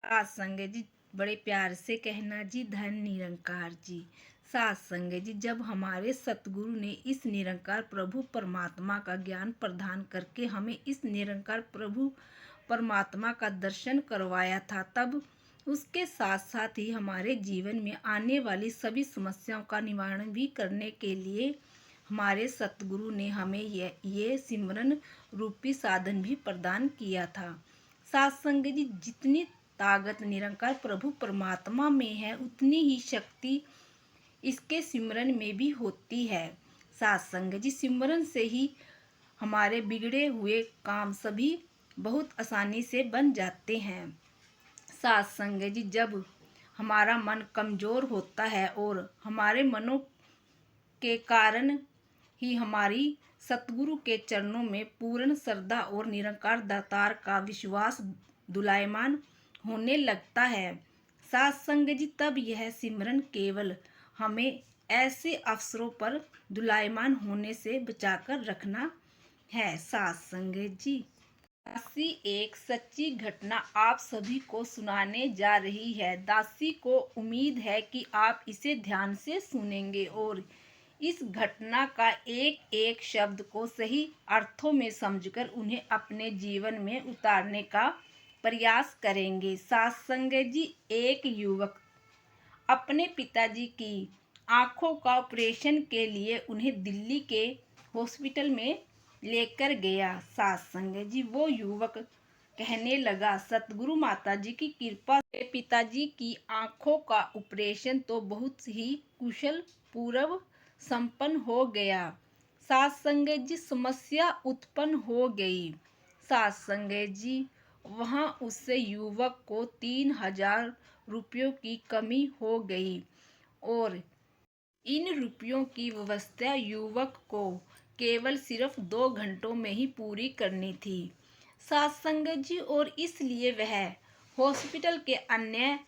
सात संगत जी बड़े प्यार से कहना जी, धन निरंकार जी। सात संगत जी, जब हमारे सतगुरु ने इस निरंकार प्रभु परमात्मा का ज्ञान प्रदान करके हमें इस निरंकार प्रभु परमात्मा का दर्शन करवाया था, तब उसके साथ साथ ही हमारे जीवन में आने वाली सभी समस्याओं का निवारण भी करने के लिए हमारे सतगुरु ने हमें ये सिमरन रूपी साधन भी प्रदान किया था। सात संगत जी, जितनी ताकत निरंकार प्रभु परमात्मा में है, उतनी ही शक्ति इसके सिमरन में भी होती है। सात संगत जी, सिमरन से ही हमारे बिगड़े हुए काम सभी बहुत आसानी से बन जाते हैं। सात संगत जी, जब हमारा मन कमजोर होता है और हमारे मनों के कारण ही हमारी सतगुरु के चरणों में पूर्ण श्रद्धा और निरंकार दातार का विश्वास दुलायमान होने लगता है। सात संगत जी, तब यह सिमरन केवल हमें ऐसे अवसरों पर दुलायमान होने से बचाकर रखना है। सात संगत जी, दासी एक सच्ची घटना आप सभी को सुनाने जा रही है। दासी को उम्मीद है कि आप इसे ध्यान से सुनेंगे और इस घटना का एक एक शब्द को सही अर्थों में समझकर उन्हें अपने जीवन में उतारने का प्रयास करेंगे। सात संगत जी, एक युवक अपने पिताजी की आंखों का ऑपरेशन के लिए उन्हें दिल्ली के हॉस्पिटल में लेकर गया। सात संगत जी, वो युवक कहने लगा, सतगुरु माता जी की कृपा से पिताजी की आंखों का ऑपरेशन तो बहुत ही कुशल पूर्व संपन्न हो गया। सात संगत जी, समस्या उत्पन्न हो गई। सात संगत जी, वहां उससे युवक को 3,000 रुपयों की कमी हो गई और इन रुपयों की व्यवस्था युवक को केवल सिर्फ 2 घंटों में ही पूरी करनी थी। सात संगत जी, और इसलिए वह हॉस्पिटल के अन्य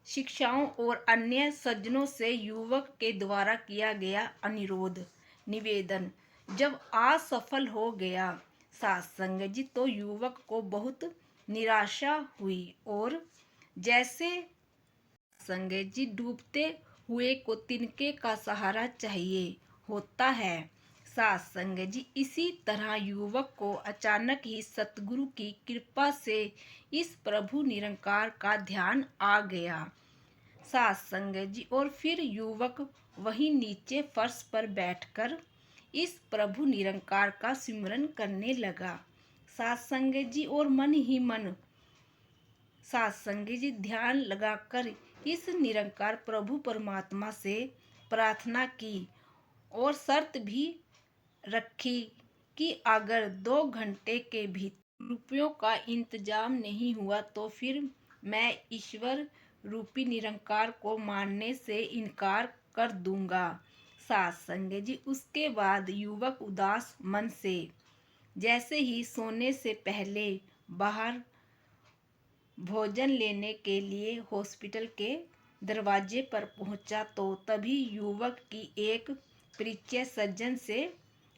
शिक्षाओं और अन्य सज्जनों से युवक के द्वारा किया गया अनुरोध निवेदन जब असफल हो गया। सात संगत जी, तो युवक को बहुत निराशा हुई और जैसे संगत जी, डूबते हुए को तिनके का सहारा चाहिए होता है। सात संगत जी, इसी तरह युवक को अचानक ही सतगुरु की कृपा से इस प्रभु निरंकार का ध्यान आ गया। सात संगत जी, और फिर युवक वहीं नीचे फर्श पर बैठकर इस प्रभु निरंकार का सिमरन करने लगा। सात संगत जी, और मन ही मन सात संगत जी ध्यान लगाकर इस निरंकार प्रभु परमात्मा से प्रार्थना की और शर्त भी रखी कि अगर 2 घंटे के भीतर रुपयों का इंतजाम नहीं हुआ तो फिर मैं ईश्वर रूपी निरंकार को मानने से इनकार कर दूंगा। सात संगत जी, उसके बाद युवक उदास मन से जैसे ही सोने से पहले बाहर भोजन लेने के लिए हॉस्पिटल के दरवाजे पर पहुंचा तो तभी युवक की एक परिचय सज्जन से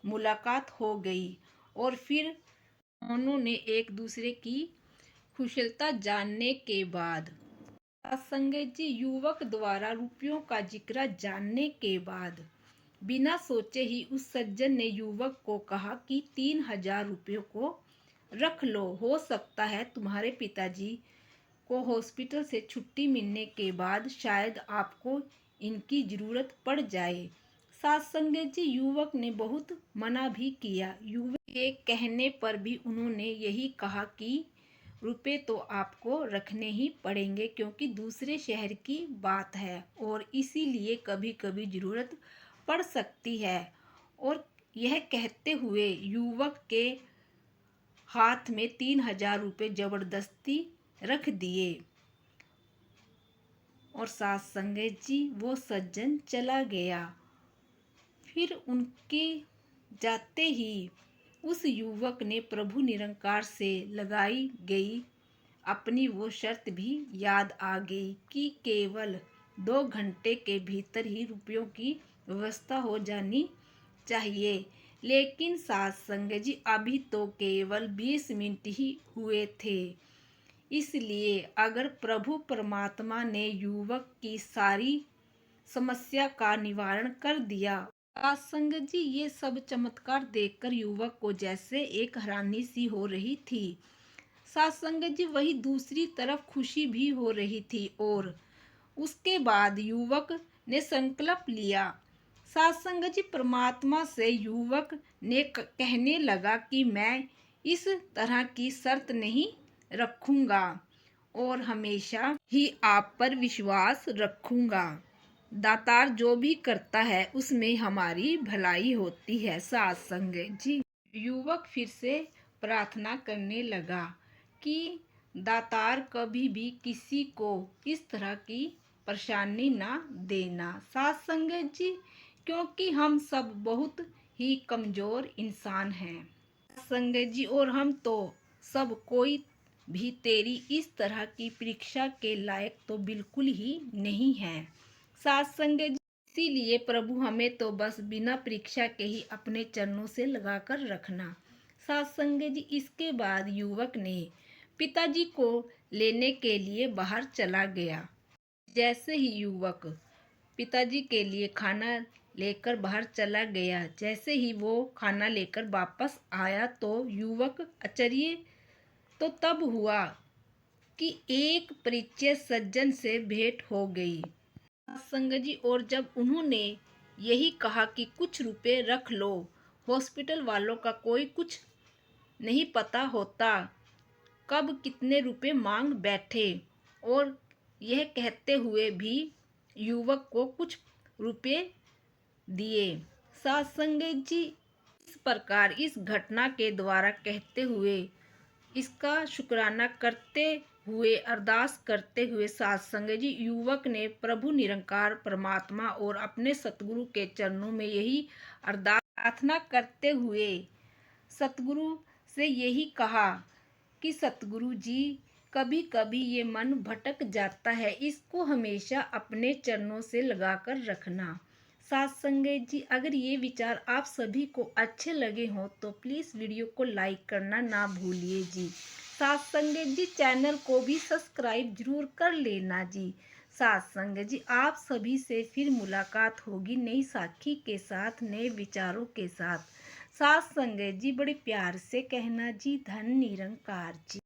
मुलाकात हो गई और फिर उन्होंने एक दूसरे की कुशलता जानने के बाद संगत जी, युवक द्वारा रुपयों का जिक्र जानने के बाद बिना सोचे ही उस सज्जन ने युवक को कहा कि 3,000 रुपयों को रख लो, हो सकता है तुम्हारे पिताजी को हॉस्पिटल से छुट्टी मिलने के बाद शायद आपको इनकी ज़रूरत पड़ जाए। सात संगत जी, युवक ने बहुत मना भी किया। युवक के कहने पर भी उन्होंने यही कहा कि रुपए तो आपको रखने ही पड़ेंगे क्योंकि दूसरे शहर की बात है और इसीलिए कभी कभी ज़रूरत पड़ सकती है। और यह कहते हुए युवक के हाथ में 3,000 रुपये जबरदस्ती रख दिए और सात संगत जी, वो सज्जन चला गया। फिर उनके जाते ही उस युवक ने प्रभु निरंकार से लगाई गई अपनी वो शर्त भी याद आ गई कि केवल 2 घंटे के भीतर ही रुपयों की व्यवस्था हो जानी चाहिए। लेकिन सात संगत जी, अभी तो केवल 20 मिनट ही हुए थे। इसलिए अगर प्रभु परमात्मा ने युवक की सारी समस्या का निवारण कर दिया। सासंग जी, ये सब चमत्कार देखकर युवक को जैसे एक हैरानी सी हो रही थी। सासंग जी, वही दूसरी तरफ खुशी भी हो रही थी। और उसके बाद युवक ने संकल्प लिया। सासंग जी, परमात्मा से युवक ने कहने लगा कि मैं इस तरह की शर्त नहीं रखूंगा और हमेशा ही आप पर विश्वास रखूंगा। दातार जो भी करता है उसमें हमारी भलाई होती है। सासंग जी, युवक फिर से प्रार्थना करने लगा कि दातार कभी भी किसी को इस तरह की परेशानी ना देना। सासंग जी, क्योंकि हम सब बहुत ही कमज़ोर इंसान हैं सासंग जी, और हम तो सब कोई भी तेरी इस तरह की परीक्षा के लायक तो बिल्कुल ही नहीं है। सासंग जी, इसीलिए प्रभु हमें तो बस बिना परीक्षा के ही अपने चरणों से लगाकर रखना। सासंग जी, इसके बाद युवक ने पिताजी को लेने के लिए बाहर चला गया। जैसे ही युवक पिताजी के लिए खाना लेकर बाहर चला गया, जैसे ही वो खाना लेकर वापस आया तो युवक आश्चर्य तो तब हुआ कि एक परिचित सज्जन से भेंट हो गई। संग जी, और जब उन्होंने यही कहा कि कुछ रुपए रख लो, हॉस्पिटल वालों का कोई कुछ नहीं पता होता कब कितने रुपए मांग बैठे, और यह कहते हुए भी युवक को कुछ रुपए दिए। सासंग जी, इस प्रकार इस घटना के द्वारा कहते हुए इसका शुक्राना करते हुए अरदास करते हुए सासंग जी, युवक ने प्रभु निरंकार परमात्मा और अपने सतगुरु के चरणों में यही अरदास प्रार्थना करते हुए सतगुरु से यही कहा कि सतगुरु जी, कभी कभी ये मन भटक जाता है, इसको हमेशा अपने चरणों से लगाकर रखना। सासंग जी, अगर ये विचार आप सभी को अच्छे लगे हों तो प्लीज़ वीडियो को लाइक करना ना भूलिए जी। सासंग जी, चैनल को भी सब्सक्राइब जरूर कर लेना जी। सासंग जी, आप सभी से फिर मुलाकात होगी नई साखी के साथ, नए विचारों के साथ। सासंग जी, बड़े प्यार से कहना जी। धन निरंकार जी।